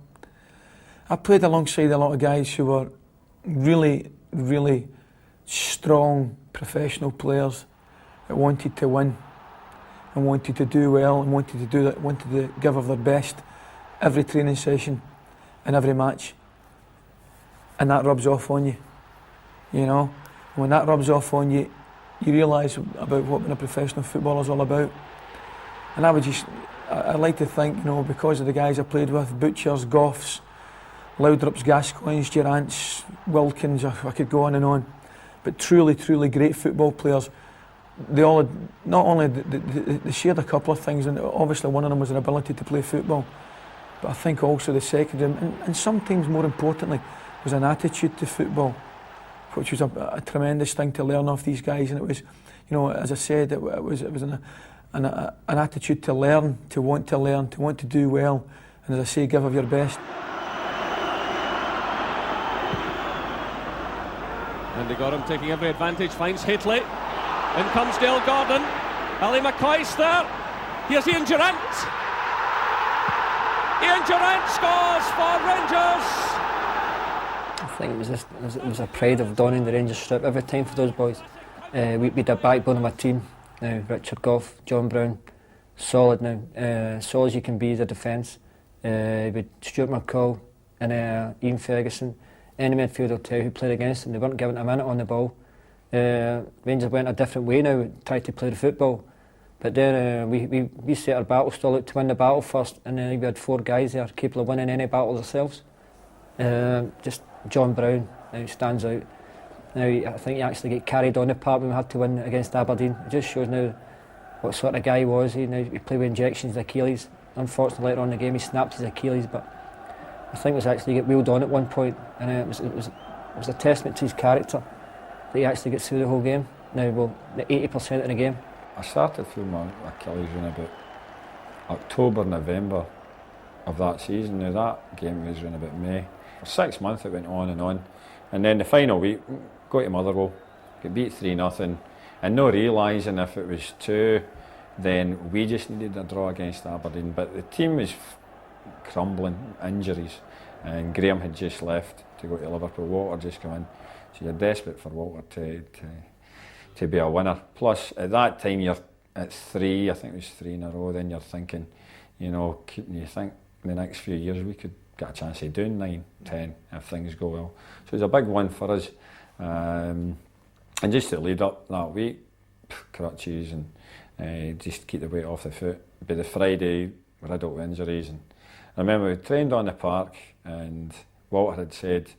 I played alongside a lot of guys who were really, really strong professional players that wanted to win and wanted to do well and wanted to give of their best every training session and every match. And that rubs off on you, you know. When that rubs off on you, you realise about what being a professional footballer is all about. And I like to think, you know, because of the guys I played with, Butchers, Goffs, Laudrups, Gascoignes, Durants, Wilkins, I could go on and on. But truly, truly great football players. They all had, not only they shared a couple of things, and obviously one of them was an ability to play football, but I think also the second, and sometimes more importantly, was an attitude to football, which was a tremendous thing to learn off these guys. And it was, you know, as I said, it was an attitude to learn, to want to do well, and as I say, give of your best. Andy Gorham taking every advantage, finds Hitley. In comes Dale Gordon. Ali McCoist there. Here's Ian Durant. Ian Durant scores for Rangers. I think it was a pride of donning the Rangers strip every time for those boys. We had a backbone of my team. Now Richard Goff, John Brown, solid now. Solid as you can be as a defence. With Stuart McCall and Ian Ferguson. Any midfield will tell you who played against them. They weren't given a minute on the ball. Rangers went a different way now, tried to play the football. But then we set our battle stall out to win the battle first, and then we had 4 guys there capable of winning any battle themselves. Just John Brown now stands out. Now I think he actually get carried on the park when we had to win against Aberdeen. It just shows now what sort of guy he was. He played with injections, Achilles. Unfortunately later on in the game he snapped his Achilles, but I think it was actually get wheeled on at one point, and it was a testament to his character that he actually gets through the whole game. Now, well, the 80% of the game. I started feeling my Achilles in about October, November of that season. Now that game was in about May. For 6 months it went on, and then the final week, go to Motherwell, get beat 3-0, and no realising if it was 2, then we just needed a draw against Aberdeen. But the team was crumbling, injuries, and Graham had just left to go to Liverpool. Walter just come in, so you're desperate for Walter to be a winner. Plus at that time you're at 3, I think it was 3 in a row, then you're thinking, you know, you think in the next few years we could get a chance of doing 9, 10 if things go well. So it was a big win for us, and just to lead up that week, crutches and just keep the weight off the foot. By the Friday, riddled with injuries, and I remember we trained on the park, and Walter had said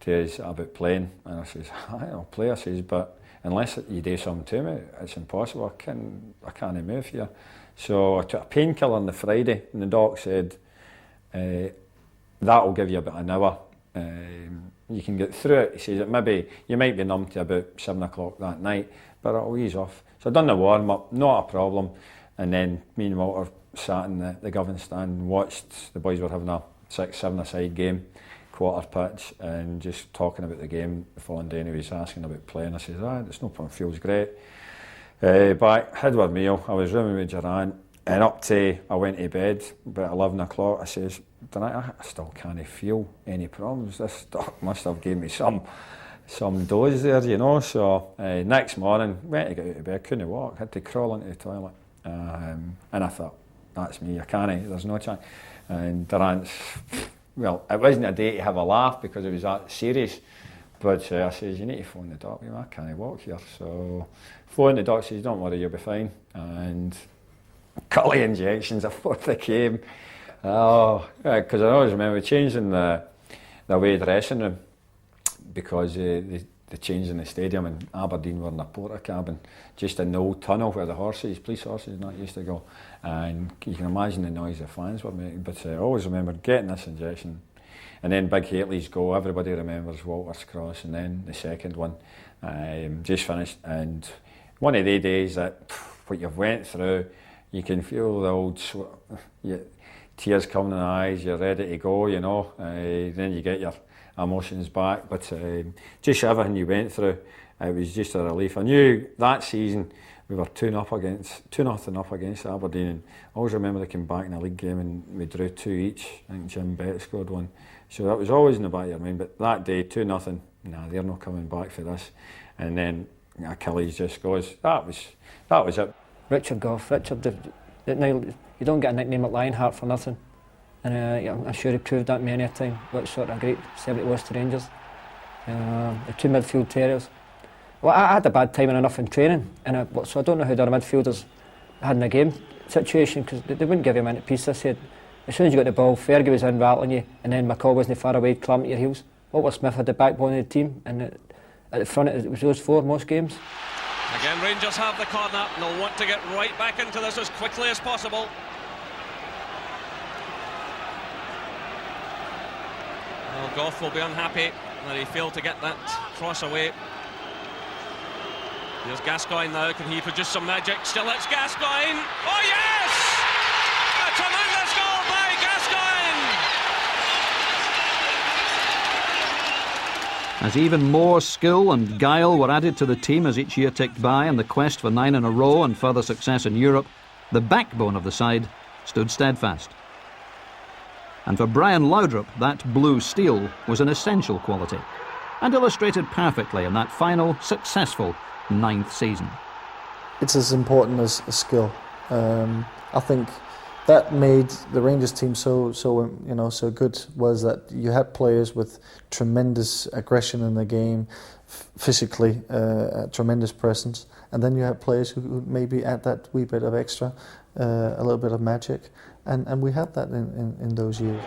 to us about playing, and I says, I'll play, I says, but unless you do something to me, it's impossible, I can't move here. So I took a painkiller on the Friday, and the doc said, that'll give you about an hour, you can get through it. He says that maybe you might be numb to about 7 o'clock that night, but it'll ease off. So I done the warm up, not a problem, and then me and Walter sat in the govern stand and watched. The boys were having a 6-7-a-side game, quarter pitch, and just talking about the game. The following day, he was asking about playing. I said, it's no problem, feels great. Back, Hedward meal, I was rooming with Durant, and up to, I went to bed about 11 o'clock. I says, I still can't feel any problems. This doc must have gave me some. some doze there, you know. So next morning, went to get out of bed, couldn't walk, had to crawl into the toilet. And I thought, that's me, I can't, there's no chance. And Durrant's, well, it wasn't a day to have a laugh because it was that serious. But I says, you need to phone the doctor. I can't walk here. So phoned the doctor, says, don't worry, you'll be fine. And a couple of injections before they came. Oh, because I always remember changing the away dressing room because they changed in the stadium in Aberdeen. Were in a porter cabin just in the old tunnel where the horses, police horses, not used to go. And you can imagine the noise the fans were making. But I always remember getting this injection. And then Big Hateley's goal, everybody remembers Walter's cross, and then the second one just finished. And one of the days that what you've went through, you can feel the old tears coming in the eyes, you're ready to go, you know. Then you get your emotions back. But just everything you went through, it was just a relief. I knew that season we were 2-0 up against Aberdeen, and I always remember they came back in a league game and we drew 2 each. I think Jim Bett scored one. So that was always in the back of your mind. But that day, 2-0, nah, they're not coming back for this. And then Achilles just goes, that was it. Richard Gough, now you don't get a nickname like Lionheart for nothing. And I'm sure he proved that many a time, what sort of great servant he was to Rangers. The 2 midfield terriers. Well, I had a bad time enough in training, so I don't know how the midfielders had in a game situation, because they wouldn't give you a minute piece. I said, as soon as you got the ball, Fergie was in rattling you, and then McCall wasn't far away, clamping at your heels. Walter Smith had the backbone of the team, and at the front it was those 4 most games. Again, Rangers have the corner, and they'll want to get right back into this as quickly as possible. Well, Gough will be unhappy that he failed to get that cross away. Here's Gascoigne now, can he produce some magic? Still it's Gascoigne! Oh yes! A tremendous goal by Gascoigne! As even more skill and guile were added to the team as each year ticked by in the quest for 9 in a row and further success in Europe, the backbone of the side stood steadfast. And for Brian Laudrup, that blue steel was an essential quality, and illustrated perfectly in that final, successful 9th season. It's as important as skill. I think that made the Rangers team so good, was that you had players with tremendous aggression in the game, physically tremendous presence, and then you had players who maybe add that wee bit of extra, a little bit of magic, and we had that in those years.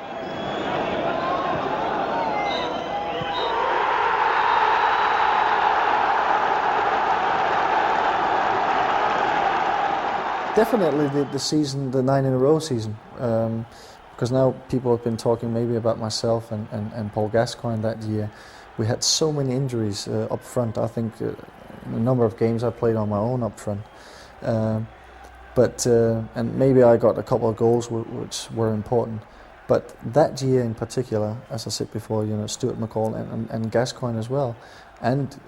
Definitely the season, the 9 in a row season, because now people have been talking maybe about myself and Paul Gascoigne that year. We had so many injuries up front. I think in a number of games I played on my own up front, and maybe I got a couple of goals which were important. But that year in particular, as I said before, Stuart McCall and Gascoigne as well, and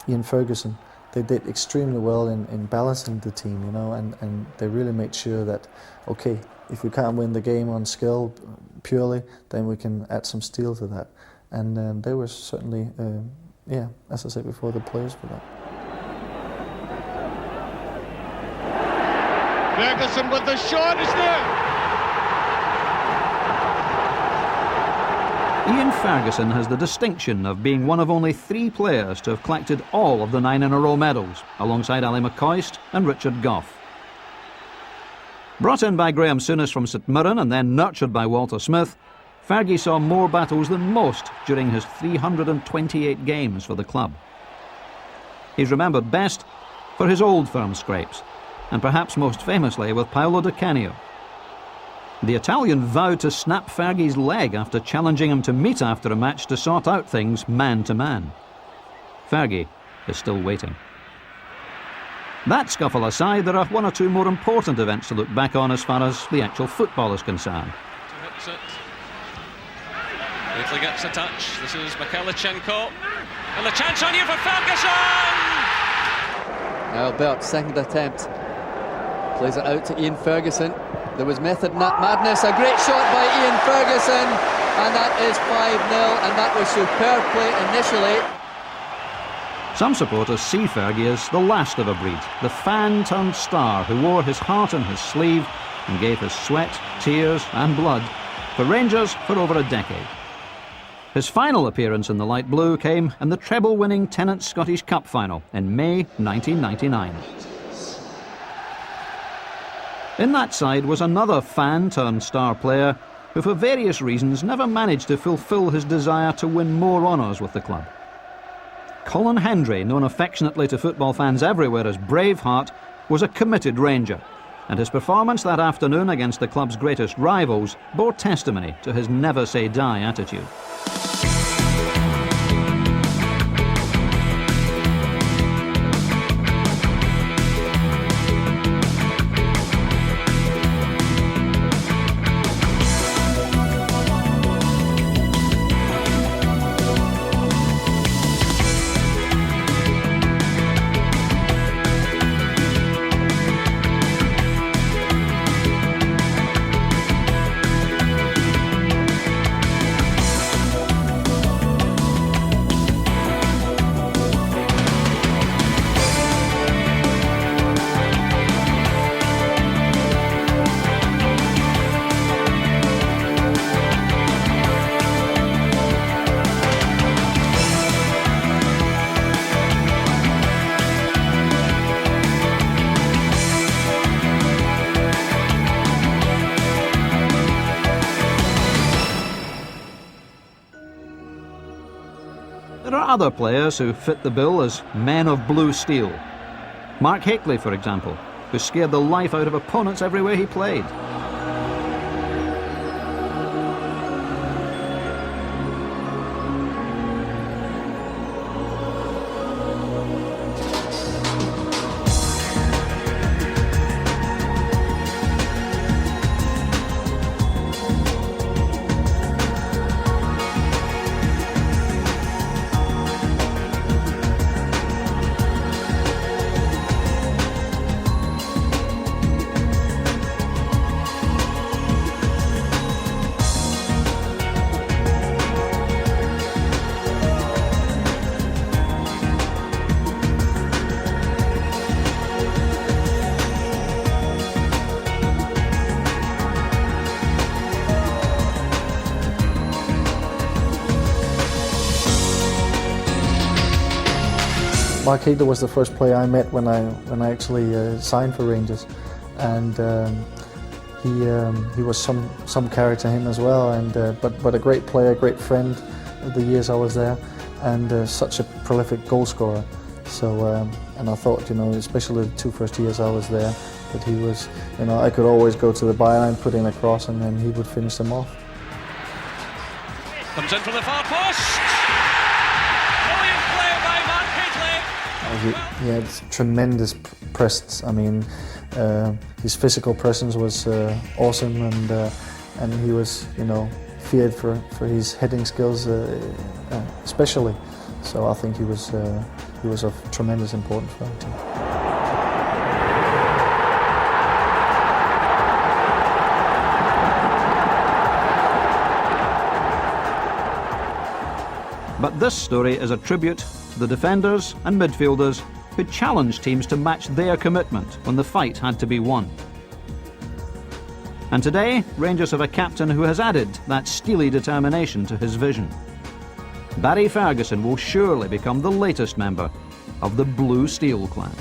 Ian Ferguson. They did extremely well in balancing the team, and they really made sure that, okay, if we can't win the game on skill purely, then we can add some steel to that. And they were certainly, as I said before, the players for that. Ferguson with the shot, is there? Ian Ferguson has the distinction of being one of only 3 players to have collected all of the 9 in a row medals, alongside Ali McCoist and Richard Gough. Brought in by Graham Souness from St Mirren and then nurtured by Walter Smith, Fergie saw more battles than most during his 328 games for the club. He's remembered best for his Old Firm scrapes, and perhaps most famously with Paolo Di Canio. The Italian vowed to snap Fergie's leg after challenging him to meet after a match to sort out things man to man. Fergie is still waiting. That scuffle aside, there are 1 or 2 more important events to look back on as far as the actual football is concerned. Hits it. Italy gets a touch. This is Mikhailichenko. And the chance on you for Ferguson! Albert, second attempt. Plays it out to Ian Ferguson. There was method in that madness. A great shot by Ian Ferguson, and that is 5-0, and that was superb play initially. Some supporters see Fergie as the last of a breed, the fan-turned-star who wore his heart on his sleeve and gave his sweat, tears and blood for Rangers for over a decade. His final appearance in the light blue came in the treble-winning Tennant Scottish Cup final in May 1999. In that side was another fan-turned-star player who for various reasons never managed to fulfil his desire to win more honours with the club. Colin Hendry, known affectionately to football fans everywhere as Braveheart, was a committed Ranger, and his performance that afternoon against the club's greatest rivals bore testimony to his never-say-die attitude. There are other players who fit the bill as men of blue steel. Mark Hickley, for example, who scared the life out of opponents everywhere he played. Mark Hickley was the first player I met when I actually signed for Rangers, and he was some character him as well, and but a great player, great friend of the years I was there, and such a prolific goal scorer. So and I thought, you know, especially the 2 first years I was there, that he was, you know, I could always go to the byline, put in a cross, and then he would finish them off. Comes in from the far post. Brilliant play by Mark Hickley. He had tremendous presence. I mean, his physical presence was awesome, and he was, you know, feared for his heading skills, especially. So I think he was of tremendous importance for our team. But this story is a tribute to the defenders and midfielders who challenged teams to match their commitment when the fight had to be won. And today, Rangers have a captain who has added that steely determination to his vision. Barry Ferguson will surely become the latest member of the Blue Steel clan.